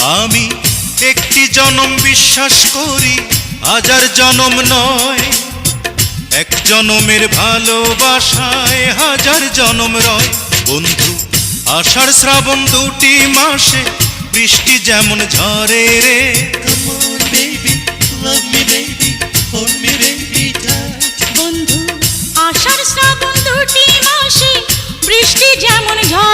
আমি একটি জনম বিশ্বাস করি, হাজার জনম নয়। এক জনমের ভালোবাসায় হাজার জনম রয়। বন্ধু, আষাঢ় শ্রাবণ দুটি মাসে বৃষ্টি যেমন ঝরে রে। Come on baby, love me baby, hold me baby tight. বন্ধু, আষাঢ় শ্রাবণ দুটি মাসে বৃষ্টি যেমন ঝরে